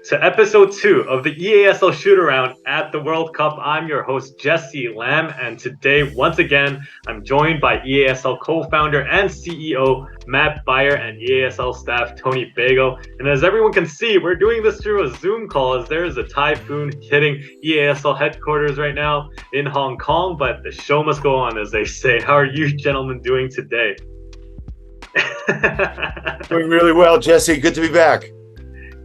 to episode 2 of the EASL Shootaround at the World Cup. I'm your host, Jesse Lam, and today, once again, I'm joined by EASL co-founder and CEO, Matt Beyer, and EASL staff, Tony Bago. And as everyone can see, we're doing this through a Zoom call as there is a typhoon hitting EASL headquarters right now in Hong Kong, but the show must go on, as they say. How are you gentlemen doing today? Doing really well, Jesse. Good to be back.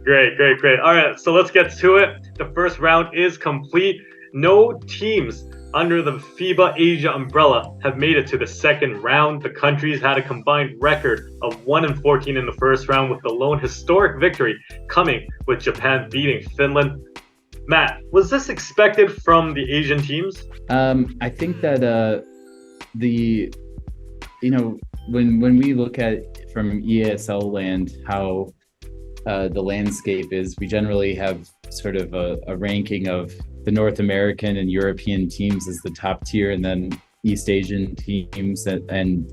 Great. All right, so let's get to it. The first round is complete. No teams under the FIBA Asia umbrella have made it to the second round. The countries had a combined record of 1-14 in the first round, with the lone historic victory coming with Japan beating Finland. Matt, was this expected from the Asian teams? I think that when we look at from EASL land how the landscape is, we generally have sort of a ranking of the North American and European teams as the top tier, and then East Asian teams and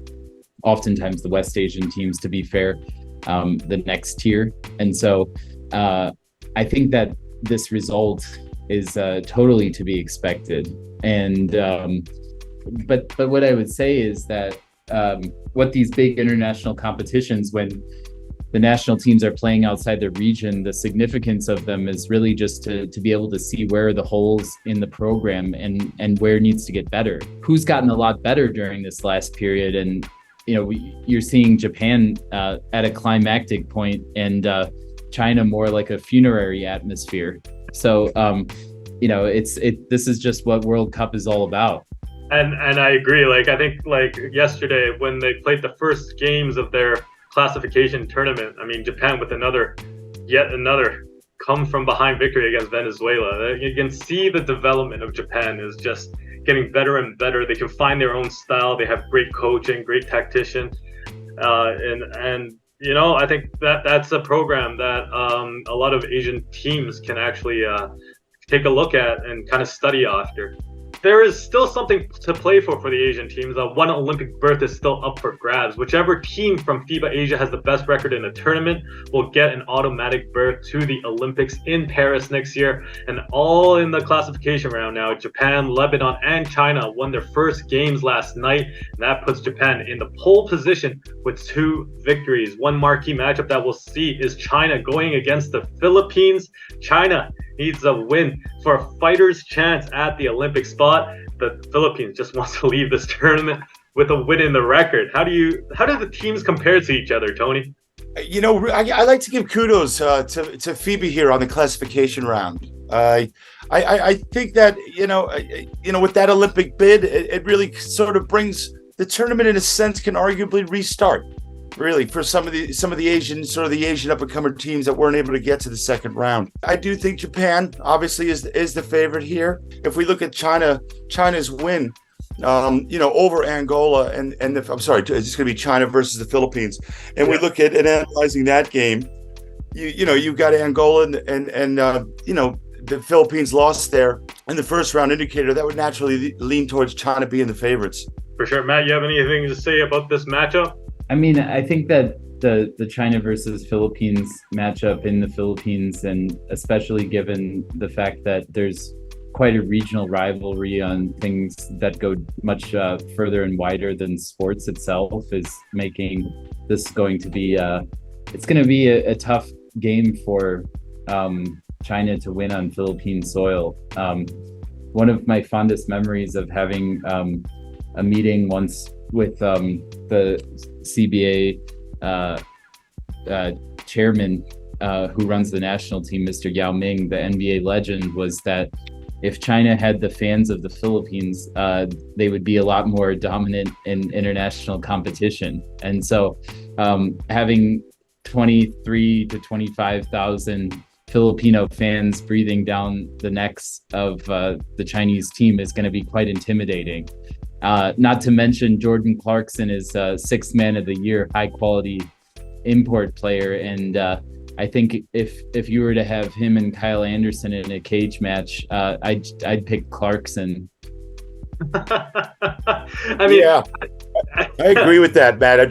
oftentimes the West Asian teams, to be fair, the next tier. And so I think that this result is totally to be expected. And but what I would say is that what these big international competitions, when the national teams are playing outside their region, the significance of them is really just to be able to see where are the holes in the program and where it needs to get better. Who's gotten a lot better during this last period? And, you're seeing Japan at a climactic point and China more like a funerary atmosphere. So, this is just what World Cup is all about. And I agree. I think yesterday when they played the first games of their classification tournament, Japan with yet another come from behind victory against Venezuela. You can see the development of Japan is just getting better and better. They can find their own style. They have great coaching, great tactician, I think that's a program that a lot of Asian teams can actually take a look at and kind of study after. There is still something to play for the Asian teams. One Olympic berth is still up for grabs. Whichever team from FIBA Asia has the best record in the tournament will get an automatic berth to the Olympics in Paris next year. And all in the classification round now, Japan, Lebanon, and China won their first games last night. And that puts Japan in the pole position with 2 victories. One marquee matchup that we'll see is China going against the Philippines. China needs a win for a fighter's chance at the Olympic spot. The Philippines just wants to leave this tournament with a win in the record. How do the teams compare to each other, Tony? I like to give kudos to FIBA here on the classification round. I think that with that Olympic bid, it really sort of brings the tournament, in a sense, can arguably restart. Really, for some of the Asian up-and-comer teams that weren't able to get to the second round. I do think Japan obviously is the favorite here. If we look at China's win, over Angola it's just going to be China versus the Philippines, and we look at analyzing that game. You've got Angola and the Philippines lost there in the first round indicator that would naturally lean towards China being the favorites. For sure, Matt. You have anything to say about this matchup? I think that the China versus Philippines matchup in the Philippines, and especially given the fact that there's quite a regional rivalry on things that go much further and wider than sports itself, is making this going to be it's going to be a tough game for China to win on Philippine soil. One of my fondest memories of having a meeting once with the CBA chairman who runs the national team, Mr. Yao Ming, the NBA legend, was that if China had the fans of the Philippines, they would be a lot more dominant in international competition. And so having 23 to 25,000 Filipino fans breathing down the necks of the Chinese team is going to be quite intimidating. Not to mention Jordan Clarkson is sixth man of the year, high quality import player. And I think if you were to have him and Kyle Anderson in a cage match, I'd pick Clarkson. I agree with that, Matt.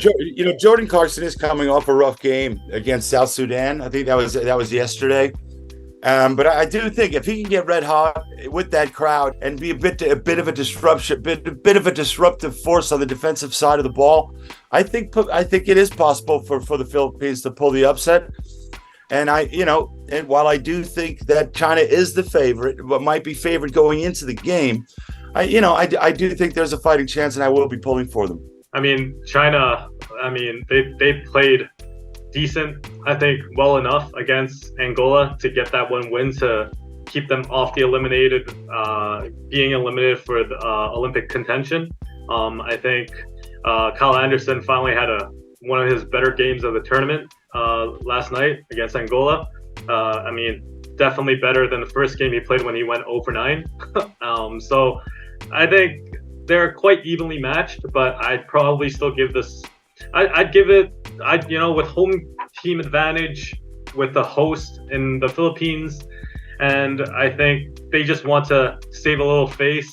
Jordan Clarkson is coming off a rough game against South Sudan. I think that was yesterday. But I do think if he can get red hot with that crowd and be a bit of a disruption, bit of a disruptive force on the defensive side of the ball, I think it is possible for the Philippines to pull the upset. And and while I do think that China is the favorite, but might be favored going into the game, I do think there's a fighting chance, and I will be pulling for them. I mean, China, they played decent, I think, well enough against Angola to get that one win to keep them off the being eliminated for the Olympic contention. I think Kyle Anderson finally had one of his better games of the tournament last night against Angola. Definitely better than the first game he played when he went 0 for 9. So I think they're quite evenly matched, but I'd probably still give this. I'd give it. With home team advantage with the host in the Philippines, and I think they just want to save a little face.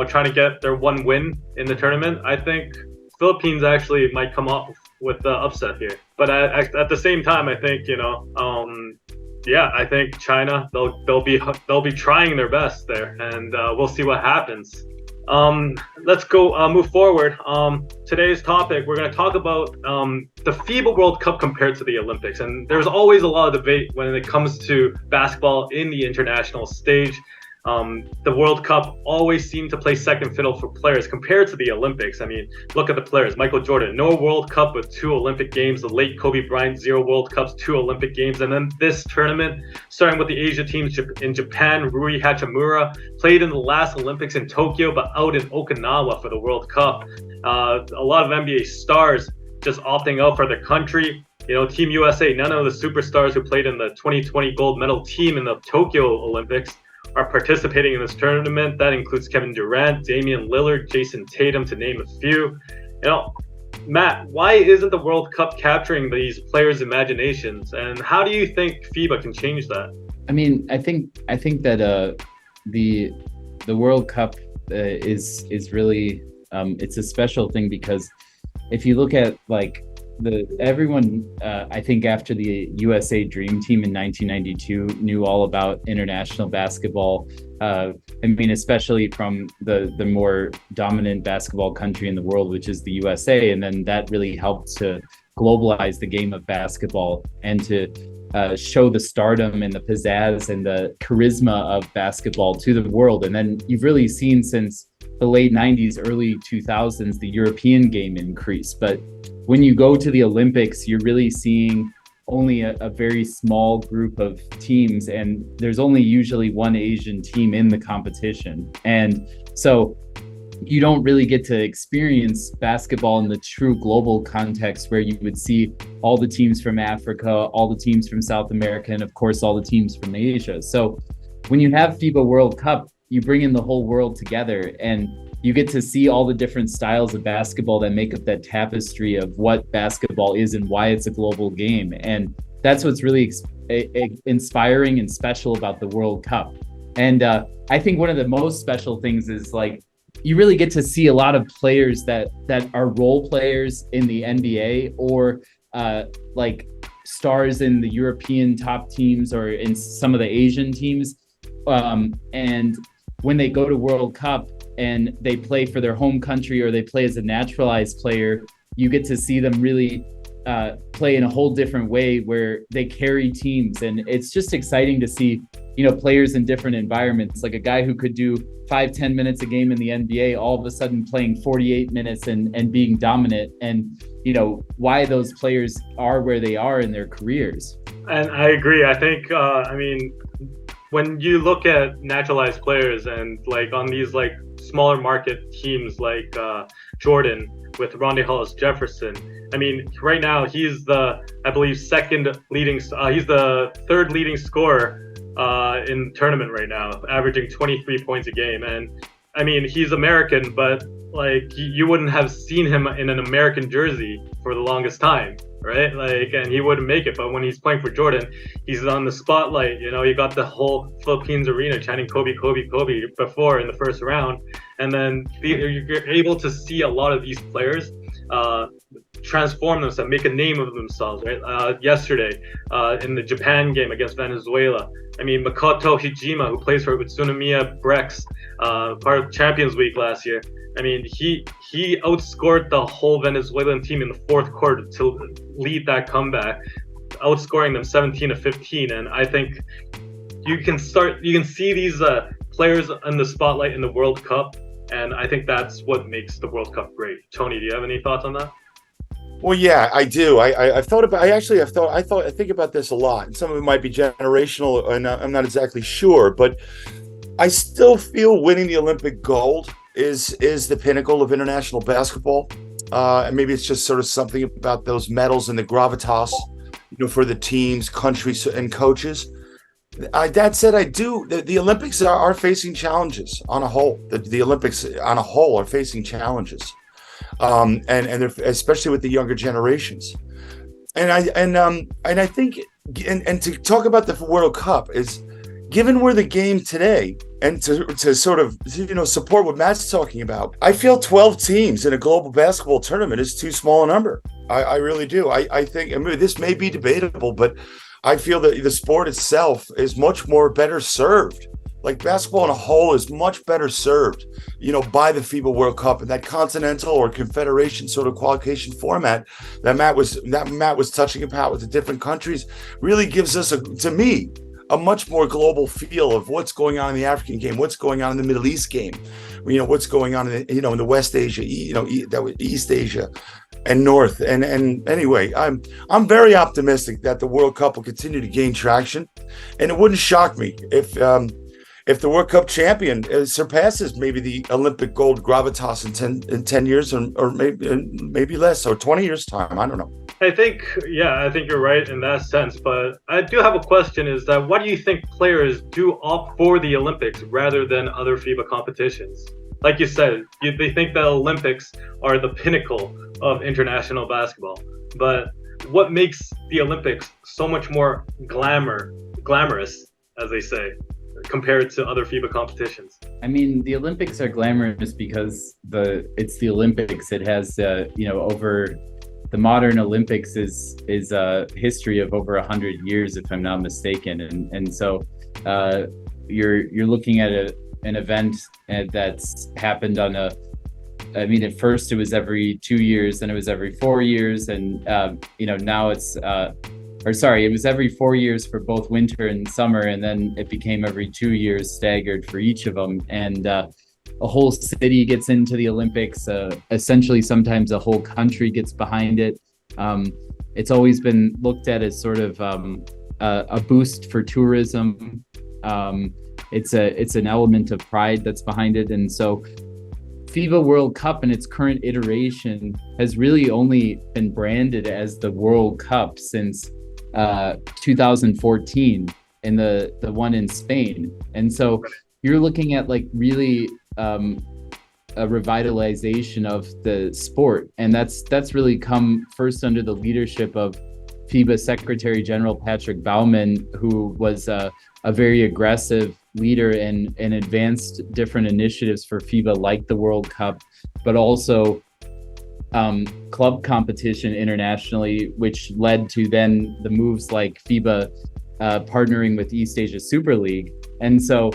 Trying to get their one win in the tournament. I think Philippines actually might come up with the upset here, but at the same time, I think I think China they'll be trying their best there, and we'll see what happens. Let's go move forward. Today's topic, we're going to talk about the FIBA World Cup compared to the Olympics. And there's always a lot of debate when it comes to basketball in the international stage. The World Cup always seemed to play second fiddle for players compared to the Olympics. Look at the players. Michael Jordan, no World Cup with 2 Olympic Games. The late Kobe Bryant, 0 World Cups, 2 Olympic Games. And then this tournament, starting with the Asia teams in Japan, Rui Hachimura played in the last Olympics in Tokyo, but out in Okinawa for the World Cup. A lot of NBA stars just opting out for their country. Team USA, none of the superstars who played in the 2020 gold medal team in the Tokyo Olympics are participating in this tournament. That includes Kevin Durant, Damian Lillard, Jason Tatum, to name a few. Matt, why isn't the World Cup capturing these players' imaginations, and how do you think FIBA can change that? I think that the World Cup is really it's a special thing, because if you look at everyone, I think after the USA Dream Team in 1992 knew all about international basketball. Especially from the more dominant basketball country in the world, which is the USA. And then that really helped to globalize the game of basketball and to show the stardom and the pizzazz and the charisma of basketball to the world. And then you've really seen since the late 90s, early 2000s, the European game increase. But when you go to the Olympics, you're really seeing only a very small group of teams, and there's only usually one Asian team in the competition. And so you don't really get to experience basketball in the true global context, where you would see all the teams from Africa, all the teams from South America, and of course, all the teams from Asia. So when you have FIBA World Cup, you bring in the whole world together, and you get to see all the different styles of basketball that make up that tapestry of what basketball is and why it's a global game. And that's what's really inspiring and special about the World Cup. And I think one of the most special things is you really get to see a lot of players that are role players in the NBA, or stars in the European top teams or in some of the Asian teams. And when they go to World Cup and they play for their home country, or they play as a naturalized player, you get to see them really play in a whole different way, where they carry teams. And it's just exciting to see, players in different environments, like a guy who could do 5-10 minutes a game in the NBA, all of a sudden playing 48 minutes and being dominant, and why those players are where they are in their careers. And I agree. I think when you look at naturalized players and on these smaller market teams like Jordan with Rondae Hollis Jefferson, right now he's the, I believe, he's the 3rd leading scorer in the tournament right now, averaging 23 points a game. And he's American, but you wouldn't have seen him in an American jersey for the longest time, right? And he wouldn't make it. But when he's playing for Jordan, he's on the spotlight. You got the whole Philippines arena chanting Kobe, Kobe, Kobe before in the first round. And then you're able to see a lot of these players transform themselves, make a name of themselves, right? Yesterday, in the Japan game against Venezuela, I mean, Makoto Hijima, who plays for Utsunomiya Brex, part of Champions League last year, I mean, he outscored the whole Venezuelan team in the fourth quarter to lead that comeback, outscoring them 17-15. And I think you can see these players in the spotlight in the World Cup, and I think that's what makes the World Cup great. Tony, do you have any thoughts on that? Well, yeah, I do. I've thought about. I think about this a lot, and some of it might be generational, and I'm not exactly sure. But I still feel winning the Olympic gold is the pinnacle of international basketball, and maybe it's just sort of something about those medals and the gravitas, for the teams, countries, and coaches. That said, I do. The Olympics are facing challenges on a whole. The Olympics on a whole are facing challenges. And they're, especially with the younger generations, and I think to talk about the World Cup is, given where the game today, and to sort of support what Matt's talking about, I feel 12 teams in a global basketball tournament is too small a number. I really do. I think, I mean, this may be debatable, but I feel that the sport itself is much more better served. Like basketball in a whole is much better served, by the FIBA World Cup and that continental or confederation sort of qualification format that Matt was touching about with the different countries really gives us, to me, a much more global feel of what's going on in the African game, what's going on in the Middle East game, what's going on in in the West Asia, East Asia, and North. And anyway, I'm very optimistic that the World Cup will continue to gain traction, and it wouldn't shock me if the World Cup champion surpasses maybe the Olympic gold gravitas in 10 years or maybe less, or 20 years time. I don't know. I think you're right in that sense, but I do have a question, is that why do you think players do opt for the Olympics rather than other FIBA competitions? Like you said, they think the Olympics are the pinnacle of international basketball, but what makes the Olympics so much more glamorous, as they say, compared to other FIBA competitions? I mean, the Olympics are glamorous because it's the Olympics. It has over the modern Olympics is a history of over 100 years, if I'm not mistaken, and so you're looking at an event that's happened on at first it was every 2 years, then it was every 4 years, and now it's it was every 4 years for both winter and summer, and then it became every 2 years staggered for each of them. And a whole city gets into the Olympics. Essentially, sometimes a whole country gets behind it. It's always been looked at as sort of a boost for tourism. It's an element of pride that's behind it. And so FIBA World Cup in its current iteration has really only been branded as the World Cup since 2014 in the one in Spain. And so you're looking at really a revitalization of the sport, and that's really come first under the leadership of FIBA Secretary General Patrick Baumann, who was a very aggressive leader and advanced different initiatives for FIBA, like the World Cup, but also club competition internationally, which led to then the moves like FIBA partnering with East Asia Super League. And so,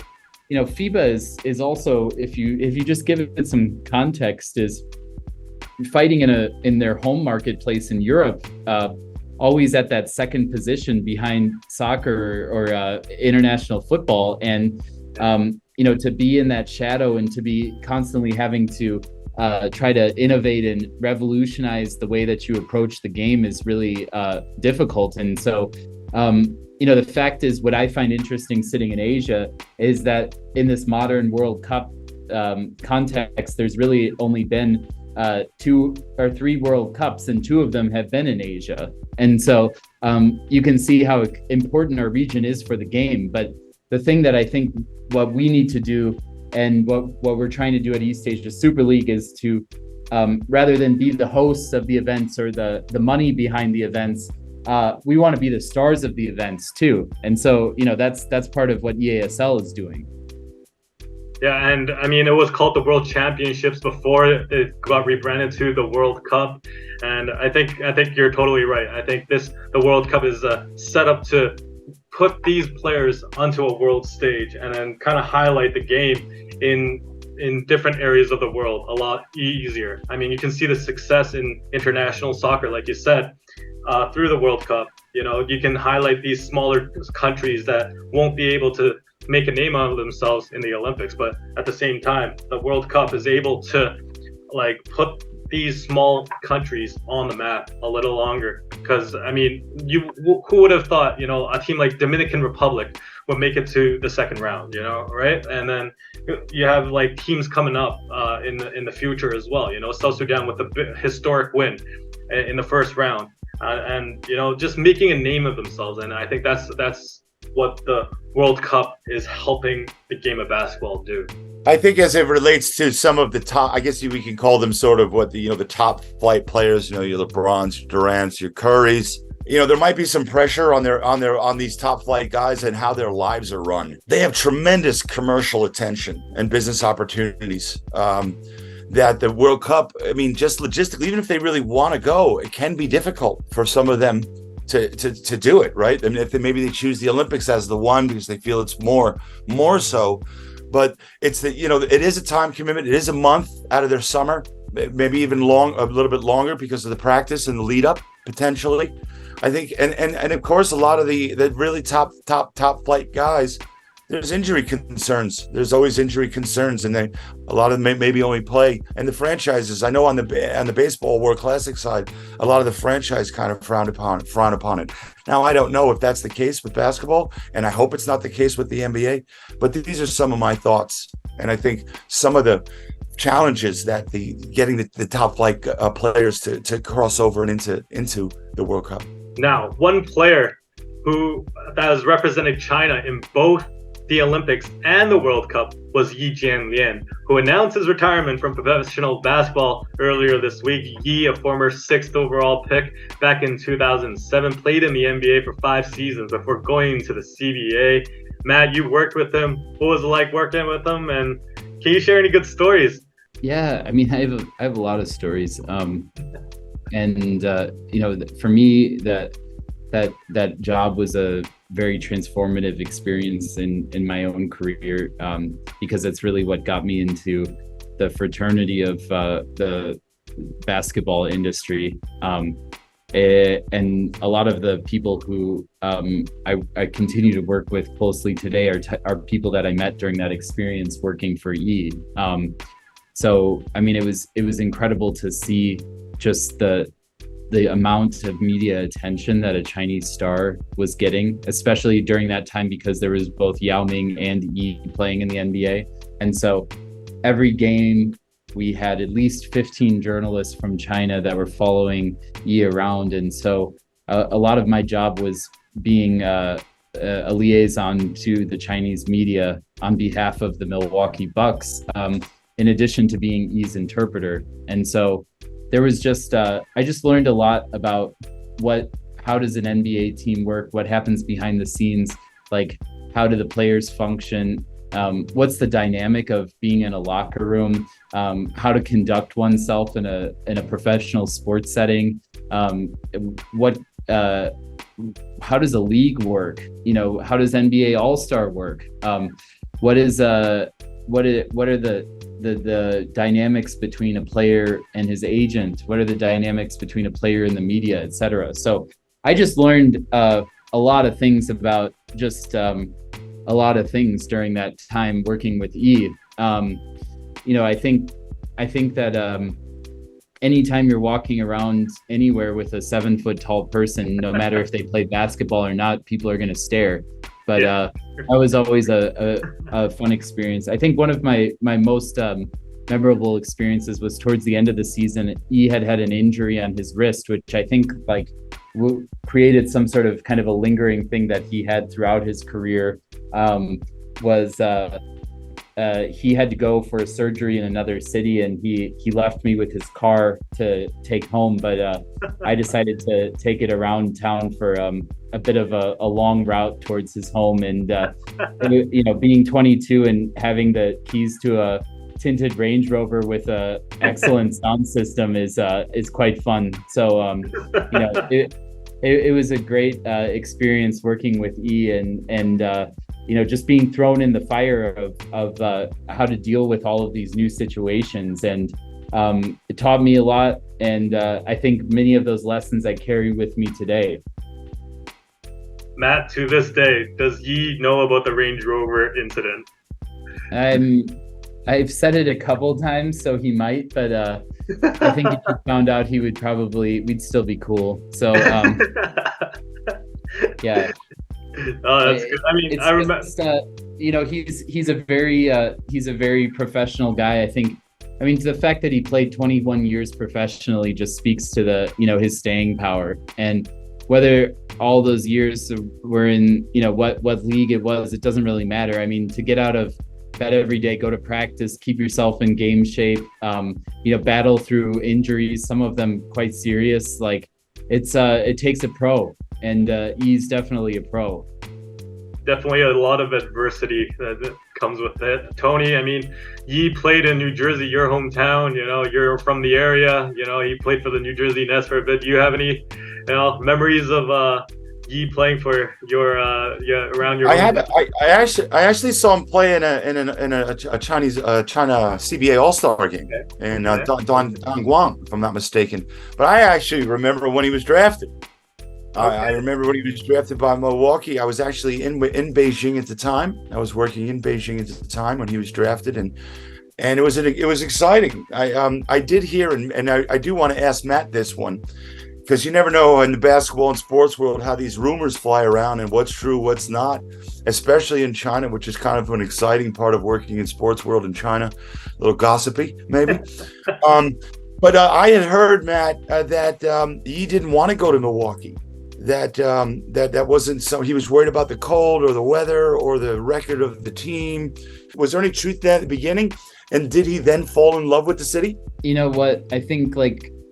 FIBA is also, if you just give it some context, is fighting in their home marketplace in Europe, always at that second position behind soccer or international football. And to be in that shadow and to be constantly having to try to innovate and revolutionize the way that you approach the game is really difficult. And so, the fact is, what I find interesting sitting in Asia is that in this modern World Cup context, there's really only been 2 or 3 World Cups, and 2 of them have been in Asia. And so you can see how important our region is for the game. But the thing that I think what we need to do, and what we're trying to do at East Asia Super League, is to rather than be the hosts of the events or the money behind the events, we want to be the stars of the events too. And so that's part of what EASL is doing. Yeah, and I mean, it was called the World Championships before it got rebranded to the World Cup. And I think you're totally right. I think the World Cup is set up to put these players onto a world stage and then kind of highlight the game in different areas of the world a lot easier. I mean, you can see the success in international soccer, like you said, through the World Cup. You know, you can highlight these smaller countries that won't be able to make a name of themselves in the Olympics, but at the same time, the World Cup is able to like put these small countries on the map a little longer. Because I mean, who would have thought, you know, a team like Dominican Republic would make it to the second round, you know, right? And then you have like teams coming up in the future as well. You know, South Sudan with the historic win in the first round, and you know, just making a name of themselves. And I think that's what the World Cup is helping the game of basketball do. I think as it relates to some of the top, I guess we can call them sort of what the top flight players, you know, your LeBrons, your Durants, your Currys. You know, there might be some pressure on these top flight guys and how their lives are run. They have tremendous commercial attention and business opportunities. That the World Cup, I mean, just logistically, even if they really want to go, it can be difficult for some of them to do it, right? I mean, if maybe they choose the Olympics as the one because they feel it's more so. But it's that, you know, it is a time commitment. It is a month out of their summer, maybe even a little bit longer because of the practice and the lead up potentially. I think, and of course, a lot of the really top flight guys, there's injury concerns. There's always injury concerns, and a lot of them maybe only play. And the franchises, I know on the baseball World Classic side, a lot of the franchise kind of frown upon it. Now, I don't know if that's the case with basketball, and I hope it's not the case with the NBA. But these are some of my thoughts, and I think some of the challenges that getting the top flight players to cross over and into the World Cup. Now, one player that has represented China in both the Olympics and the World Cup was Yi Jianlian, who announced his retirement from professional basketball earlier this week. Yi, a former 6th overall pick back in 2007, played in the NBA for 5 seasons before going to the CBA. Matt, you worked with him. What was it like working with him? And can you share any good stories? Yeah, I mean, I have a lot of stories. And you know, for me, that job was a very transformative experience in my own career, because it's really what got me into the fraternity of the basketball industry. And a lot of the people who I continue to work with closely today are people that I met during that experience working for Yi. So, I mean, it was incredible to see just the amount of media attention that a Chinese star was getting, especially during that time, because there was both Yao Ming and Yi playing in the NBA. And so every game we had at least 15 journalists from China that were following Yi around. And so a lot of my job was being a liaison to the Chinese media on behalf of the Milwaukee Bucks, in addition to being Yi's interpreter. And so there was just, I just learned a lot about how does an NBA team work? What happens behind the scenes? Like, how do the players function? What's the dynamic of being in a locker room? How to conduct oneself in a professional sports setting? How does a league work? You know, how does NBA All-Star work? What are the dynamics between a player and his agent? What are the dynamics between a player and the media, et cetera? So I just learned a lot of things about just a lot of things during that time working with Yi. You know, I think that anytime you're walking around anywhere with a 7-foot tall person, no matter if they play basketball or not, people are going to stare. But that was always a fun experience. I think one of my most memorable experiences was towards the end of the season. Yi had an injury on his wrist, which I think created some sort of kind of a lingering thing that he had throughout his career. he had to go for a surgery in another city, and he left me with his car to take home. But I decided to take it around town for a bit of a long route towards his home. And you know, being 22 and having the keys to a tinted Range Rover with a excellent sound system is quite fun. So you know, it was a great experience working with E, and you know, just being thrown in the fire of how to deal with all of these new situations. And it taught me a lot. And I think many of those lessons I carry with me today. Matt, to this day, does Yi know about the Range Rover incident? I've said it a couple times, so he might, but I think if he found out, we'd still be cool. So yeah. Oh, that's good. I mean, I remember. You know, he's a very professional guy. I think. I mean, the fact that he played 21 years professionally just speaks to the, you know, his staying power. And whether all those years were in, you know, what league it was, it doesn't really matter. I mean, to get out of bed every day, go to practice, keep yourself in game shape, you know, battle through injuries, some of them quite serious. Like it takes a pro, and he's definitely a pro. Definitely a lot of adversity that comes with it. Tony, I mean, Yi played in New Jersey, your hometown. You know, you're from the area. You know, he played for the New Jersey Nets for a bit. Do you have any, you know, memories of Yi playing for your around your? I actually saw him play in a China CBA All-Star game in Dongguan, if I'm not mistaken. But I actually remember when he was drafted. I remember when he was drafted by Milwaukee. I was actually in Beijing at the time. I was working in Beijing at the time when he was drafted, and it was exciting. I did hear, and I do want to ask Matt this one, because you never know in the basketball and sports world how these rumors fly around and what's true, what's not, especially in China, which is kind of an exciting part of working in sports world in China. A little gossipy, maybe. But I had heard, Matt, that he didn't want to go to Milwaukee. That wasn't so. He was worried about the cold or the weather or the record of the team. Was there any truth to that at the beginning? And did he then fall in love with the city? You know what? I think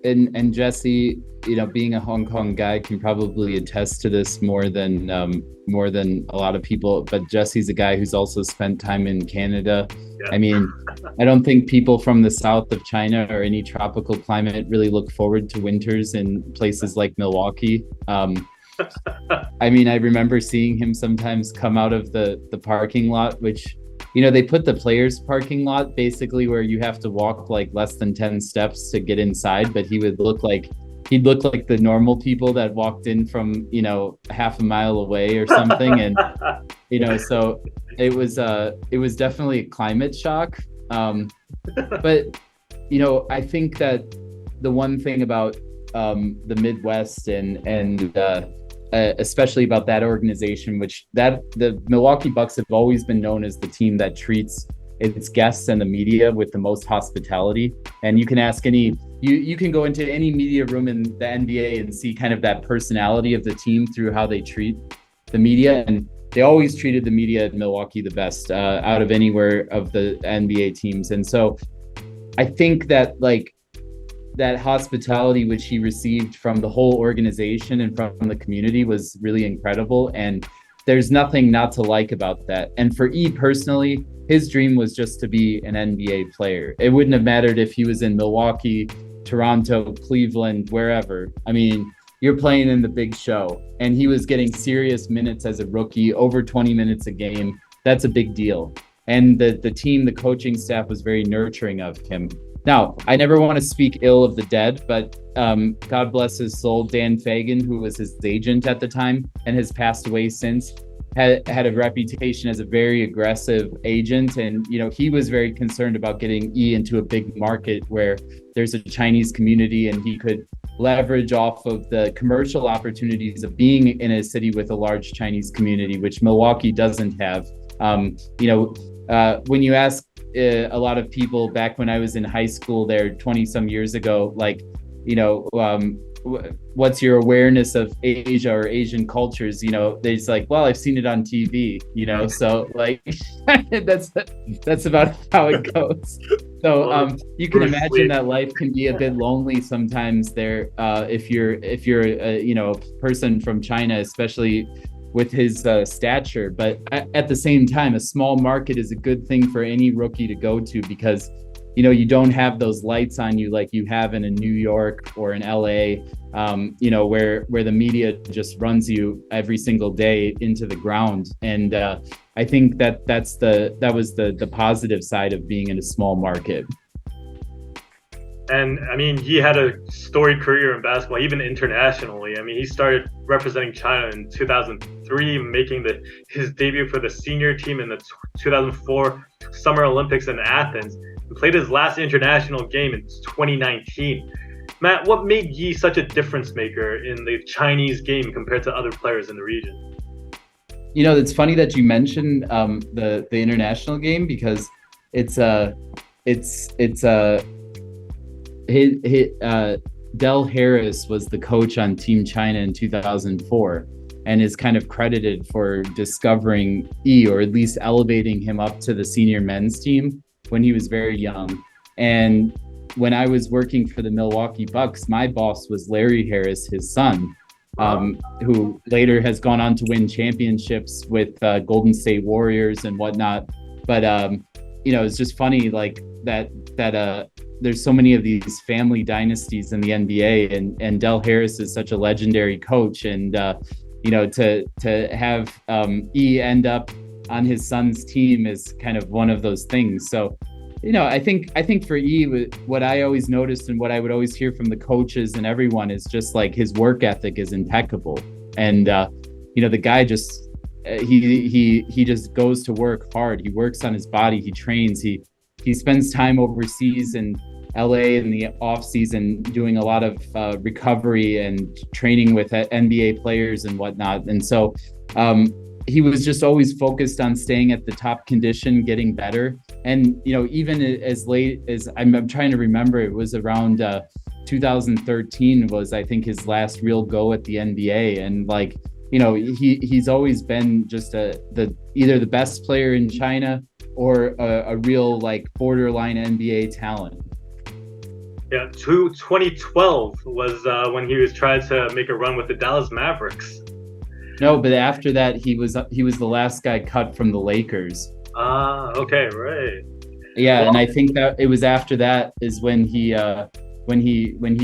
and Jesse, you know, being a Hong Kong guy, can probably attest to this more than a lot of people. But Jesse's a guy who's also spent time in Canada. Yeah. I mean, I don't think people from the south of China or any tropical climate really look forward to winters in places like Milwaukee. I mean, I remember seeing him sometimes come out of the parking lot, which, you know, they put the players' parking lot basically where you have to walk like less than 10 steps to get inside, but he'd look like the normal people that walked in from, you know, half a mile away or something. And, you know, so it was definitely a climate shock. But, you know, I think that the one thing about the Midwest and especially about that organization, the Milwaukee Bucks have always been known as the team that treats its guests and the media with the most hospitality. And you can ask you can go into any media room in the NBA and see kind of that personality of the team through how they treat the media. And they always treated the media at Milwaukee the best out of anywhere of the NBA teams. And so I think that that hospitality which he received from the whole organization and from the community was really incredible. And there's nothing not to like about that. And for E personally, his dream was just to be an NBA player. It wouldn't have mattered if he was in Milwaukee, Toronto, Cleveland, wherever. I mean, you're playing in the big show. And he was getting serious minutes as a rookie, over 20 minutes a game. That's a big deal. And the team, the coaching staff was very nurturing of him. Now, I never want to speak ill of the dead, but God bless his soul, Dan Fagan, who was his agent at the time and has passed away since, had a reputation as a very aggressive agent. And, you know, he was very concerned about getting E into a big market where there's a Chinese community and he could leverage off of the commercial opportunities of being in a city with a large Chinese community, which Milwaukee doesn't have. You know, when you ask a lot of people back when I was in high school there 20 some years ago, like, you know, what's your awareness of Asia or Asian cultures? You know, they're just like, well, I've seen it on TV, you know, so like that's about how it goes. So you can imagine that life can be a bit lonely sometimes there, if you're you know, a person from China, especially with his stature. But at the same time, a small market is a good thing for any rookie to go to, because you know, you don't have those lights on you like you have in a New York or in LA, you know, where the media just runs you every single day into the ground. And I think that was the positive side of being in a small market. And I mean, he had a storied career in basketball, even internationally. I mean, he started representing China in 2003, making his debut for the senior team in the 2004 Summer Olympics in Athens, and played his last international game in 2019. Matt, what made Yi such a difference maker in the Chinese game compared to other players in the region? You know, it's funny that you mentioned the international game, because Del Harris was the coach on Team China in 2004 and is kind of credited for discovering Yi, or at least elevating him up to the senior men's team when he was very young. And when I was working for the Milwaukee Bucks, my boss was Larry Harris, his son, who later has gone on to win championships with Golden State Warriors and whatnot. But you know, it's just funny, like that there's so many of these family dynasties in the NBA, and Del Harris is such a legendary coach, and you know, to have E end up on his son's team is kind of one of those things. So, you know, I think for E, what I always noticed and what I would always hear from the coaches and everyone is just like his work ethic is impeccable, and you know, the guy just he just goes to work hard. He works on his body. He trains. He spends time overseas in LA in the off season doing a lot of recovery and training with NBA players and whatnot. And so he was just always focused on staying at the top condition, getting better. And, you know, even as late as I'm trying to remember, it was around 2013 was, I think, his last real go at the NBA. And like, you know, he's always been just either the best player in China or a real like borderline NBA talent. Yeah, 2012 was when he was trying to make a run with the Dallas Mavericks. No, but after that, he was the last guy cut from the Lakers. Okay, right. Yeah, well, and I think that it was after that is when he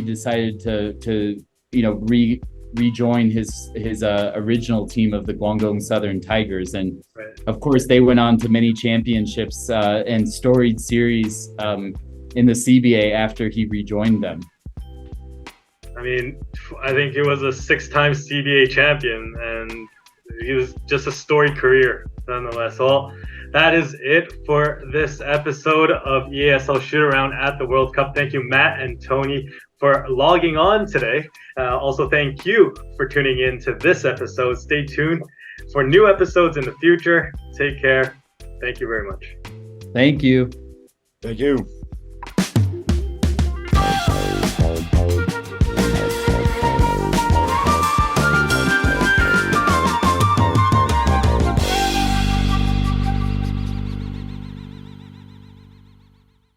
decided to you know rejoin his original team of the Guangdong Southern Tigers, and right. Of course they went on to many championships and storied series in the CBA after he rejoined them. I mean, I think he was a 6-time CBA champion, and he was just a storied career nonetheless. Well, that is it for this episode of EASL Shootaround at the World Cup. Thank you, Matt and Tony, for logging on today. Also, thank you for tuning in to this episode. Stay tuned for new episodes in the future. Take care. Thank you very much. Thank you. Thank you.